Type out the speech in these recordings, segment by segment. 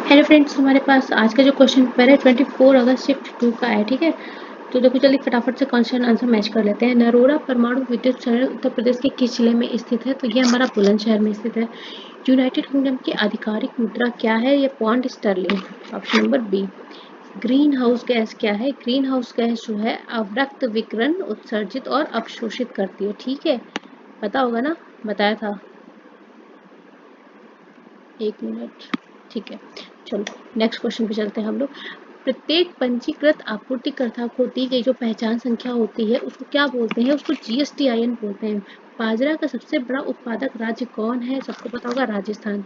Hello friends, हमारे पास आज का जो क्वेश्चन पेपर है 24 अगस्त शिफ्ट 2 का है। ठीक है, तो देखो चलिए फटाफट से क्वेश्चन आंसर मैच कर लेते हैं। नरोरा परमाणु विद्युत संयंत्र उत्तर प्रदेश के किस जिले में स्थित है? तो ये हमारा बुलंदशहर में स्थित है। यूनाइटेड किंगडम की आधिकारिक मुद्रा क्या है? ये pound sterling, option number B. Greenhouse gas क्या है? ग्रीन हाउस गैस जो है अवरक्त विकिरण उत्सर्जित और अवशोषित करती है। ठीक है, पता होगा ना, बताया था। एक मिनट, ठीक है, चलो नेक्स्ट क्वेश्चन पे चलते हैं हम लोग। प्रत्येक पंजीकृत आपूर्तिकर्ता को दी गई जो पहचान संख्या होती है उसको क्या बोलते हैं? उसको GSTIN बोलते हैं। बाजरा का सबसे बड़ा उत्पादक राज्य कौन है? सबको पता होगा, राजस्थान।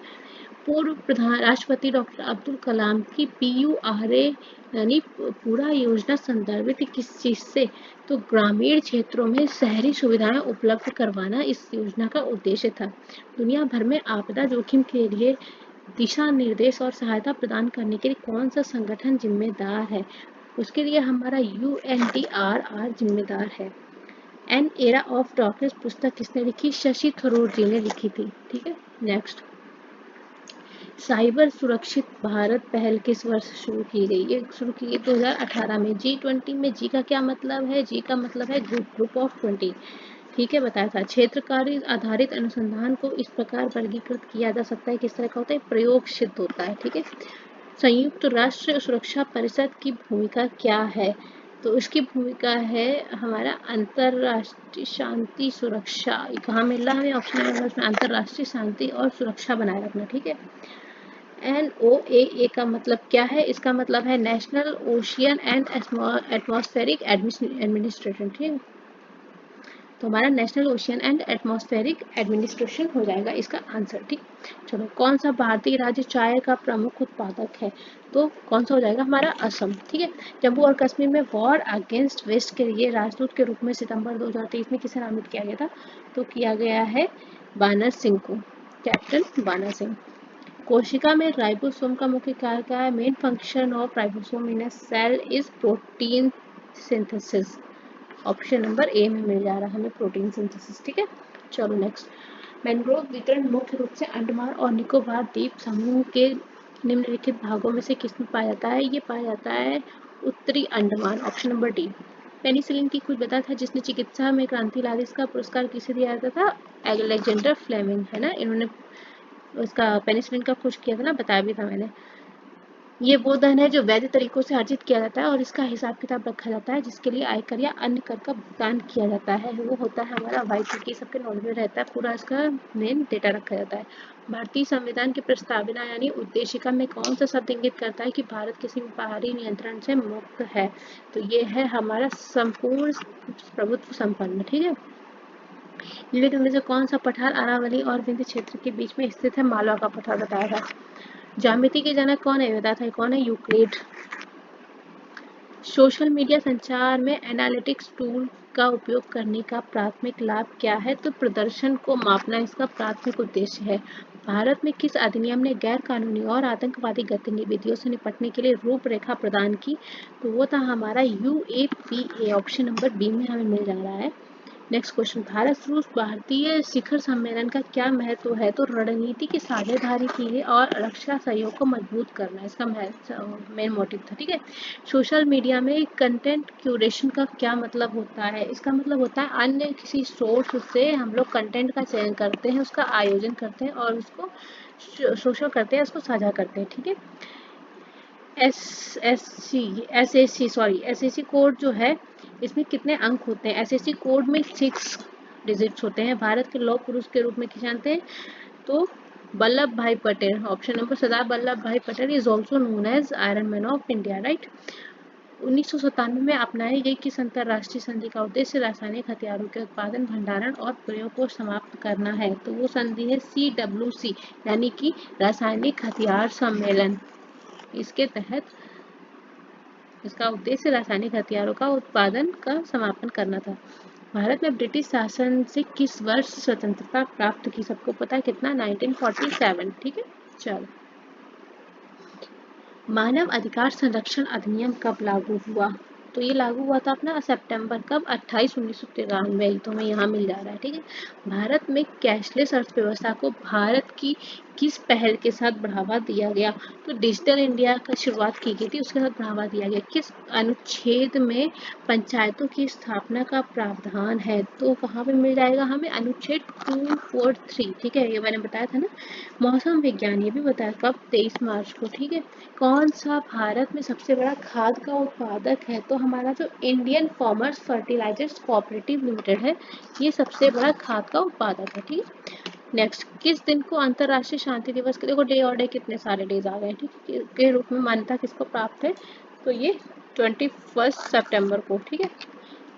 पूर्व प्रधान राष्ट्रपति डॉक्टर अब्दुल कलाम की PURA यानी पूरा योजना संदर्भित किस चीज से? तो ग्रामीण क्षेत्रों में शहरी सुविधाएं उपलब्ध करवाना इस योजना का उद्देश्य था। दुनिया भर में आपदा जोखिम के लिए दिशा निर्देश और सहायता प्रदान करने के लिए कौन सा संगठन जिम्मेदार है? उसके लिए हमारा UNDRR जिम्मेदार है। एन एरा ऑफ डार्कनेस पुस्तक किसने लिखी? शशि थरूर जी ने लिखी थी। ठीक है, नेक्स्ट। साइबर सुरक्षित भारत पहल किस वर्ष शुरू की गई? ये शुरू की गई 2018 में। G20 में जी का क्या मतलब है? जी का मतलब है ग्रुप ऑफ 20। ठीक है, बताया था। क्षेत्रकारी आधारित अनुसंधान को इस प्रकार वर्गीकृत किया जा सकता है, किस तरह का होता है? प्रयोग सिद्ध होता है। ठीक है, संयुक्त राष्ट्र सुरक्षा परिषद की भूमिका क्या है? तो इसकी भूमिका है हमारा अंतरराष्ट्रीय शांति सुरक्षा। कहाँ मिल रहा है हमें? ऑप्शन नंबर उसमें, अंतरराष्ट्रीय शांति और सुरक्षा बनाए रखना। ठीक है, NOAA का मतलब क्या है? इसका मतलब है national ocean and atmospheric administration. ठीक है, तो हमारा national ocean and atmospheric administration हो जाएगा इसका आंसर। ठीक, चलो, कौन सा भारतीय राज्य चाय का प्रमुख उत्पादक है? तो कौन सा हो जाएगा? हमारा असम। ठीक है, जम्मू और कश्मीर में वॉर अगेंस्ट वेस्ट के लिए राजदूत के रूप में सितंबर 2023 में किसे नामित किया गया था? तो किया गया है बानर सिंह को, कैप्टन बानर सिंह। कोशिका में राइबोसोम का मुख्य कार्य क्या है? Main function of ribosome in a cell is protein synthesis. Option number A में मिल जा रहा है हमें, प्रोटीन सिंथेसिस। ठीक है, चलो नेक्स्ट। मैंग्रोव वितरण मुख्य रूप से अंडमान और निकोबार द्वीप समूह के निम्नलिखित भागों में से किसमें पाया जाता है? ये पाया जाता है उत्तरी Andaman, option number D. Penicillin की खोज बताया था जिसने चिकित्सा में क्रांति ला दी, इसका पुरस्कार किसे दिया जाता था? अलेक्जेंडर फ्लेमिंग, है ना, इन्होंने उसका पेनिसिलिन का खोज किया था ना, बताया भी था मैंने। ये वो धन है जो वैध तरीकों से अर्जित किया जाता है और इसका हिसाब किताब रखा जाता है, जिसके लिए आयकर या अन्य कर का भुगतान किया जाता है। वो होता है हमारा वाईपीटी, सबके नॉलेज में रहता है, पूरा इसका मेन डेटा रखा जाता है। भारतीय संविधान की प्रस्तावना यानी उद्देशिका में कौन सा शब्द इंगित करता है कि भारत किसी भी बाहरी नियंत्रण से मुक्त है? तो ये है हमारा संपूर्ण प्रभुत्व संपन्न। ठीक है, निम्नलिखित में से कौन सा पठार अरावली और विंध्य क्षेत्र के बीच में स्थित है? मालवा का पठार बताया था। ज्यामिति के जनक कौन है? बताया था, कौन है? यूक्लिड। सोशल मीडिया संचार में एनालिटिक्स टूल का उपयोग करने का प्राथमिक लाभ क्या है? तो प्रदर्शन को मापना इसका प्राथमिक उद्देश्य है। भारत में किस अधिनियम ने गैर कानूनी और आतंकवादी गतिविधियों से निपटने के लिए रूपरेखा प्रदान की? तो वो था हमारा UAPA, ऑप्शन नंबर बी में हमें मिल जा रहा है। Next question. भारत रूस भारतीय शिखर सम्मेलन का क्या महत्व है? तो रणनीति की साझेदारी के लिए और रक्षा सहयोग को मजबूत करना इसका मेन मोटिव था। ठीक है, सोशल मीडिया में कंटेंट क्यूरेशन का क्या मतलब होता है? इसका मतलब होता है अन्य किसी सोर्स से हम लोग कंटेंट का चयन करते हैं, उसका आयोजन करते हैं और उसको सोशल करते हैं, उसको साझा करते हैं। ठीक है, एस एस सी कोड जो है इसमें कितने अंक होते हैं? SSC कोड में 6 डिजिट्स होते हैं। भारत के लौह पुरुष के रूप में किसे जानते हैं? तो Vallabh Bhai Patel, option number Sardar Vallabh Bhai Patel is also known as iron man of India, right. 1997 में अपनाई गई किस अंतरराष्ट्रीय संधि का उद्देश्य रासायनिक हथियारों के उत्पादन, भंडारण और प्रयोग को समाप्त करना है? तो वो संधि है CWC यानी कि रासायनिक हथियार सम्मेलन। इसके तहत इसका उद्देश्य रासायनिक हथियारों का उत्पादन का समापन करना था। भारत में ब्रिटिश शासन से किस वर्ष स्वतंत्रता प्राप्त की? सबको पता है कितना? 1947। ठीक है, चलो। मानव अधिकार संरक्षण अधिनियम कब लागू हुआ? तो ये लागू हुआ था अपना सितंबर कब, 28/1993, तो हमें यहाँ मिल जा रहा है। ठीक है, भारत में कैशलेस अर्थव्यवस्था को भारत की किस पहल के साथ बढ़ावा दिया गया? तो डिजिटल इंडिया का शुरुआत की गई थी, उसके साथ बढ़ावा दिया गया। किस अनुच्छेद में पंचायतों की स्थापना का प्रावधान है? तो कहाँ पे मिल जाएगा हमें? अनुच्छेद 243। ठीक है, ये मैंने बताया था ना। मौसम विज्ञान, ये भी बताया कब, 23 मार्च को। ठीक है, कौन सा भारत में सबसे बड़ा खाद का उत्पादक है? तो हमारा जो Indian farmers fertilisers cooperative limited है, ये सबसे बड़ा खाद का उत्पादक है। ठीक है, नेक्स्ट, किस दिन को अंतरराष्ट्रीय शांति दिवस के, देखो डे और डे कितने सारे डेज आ गए, ठीक है, के रूप में मान्यता किसको प्राप्त है? तो ये 21 सितंबर को। ठीक है,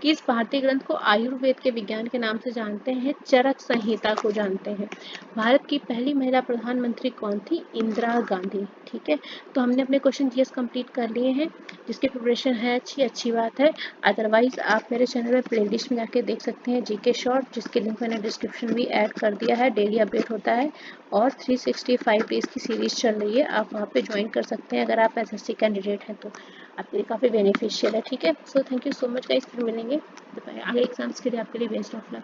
किस भारतीय ग्रंथ को आयुर्वेद के विज्ञान के नाम से जानते हैं? चरक संहिता को जानते हैं। भारत की पहली महिला प्रधानमंत्री कौन थी? इंदिरा गांधी। ठीक है, तो हमने अपने क्वेश्चन जीएस कंप्लीट कर लिए हैं। जिसकी प्रिपरेशन है अच्छी बात है। अदरवाइज आप मेरे चैनल में प्लेलिस्ट में जाके देख सकते हैं जीके शॉर्ट, जिसके लिंक मैंने डिस्क्रिप्शन भी ऐड कर दिया है। डेली अपडेट होता है और 365 डेज की सीरीज चल रही है, आप वहाँ पे ज्वाइन कर सकते हैं अगर आप एसएससी कैंडिडेट हैं तो। आपके लिए काफ़ी बेनिफिशियल है। ठीक है, so thank you so much guys, फिर मिलेंगे आगे एग्जाम्स के लिए। आपके लिए बेस्ट ऑफ लक।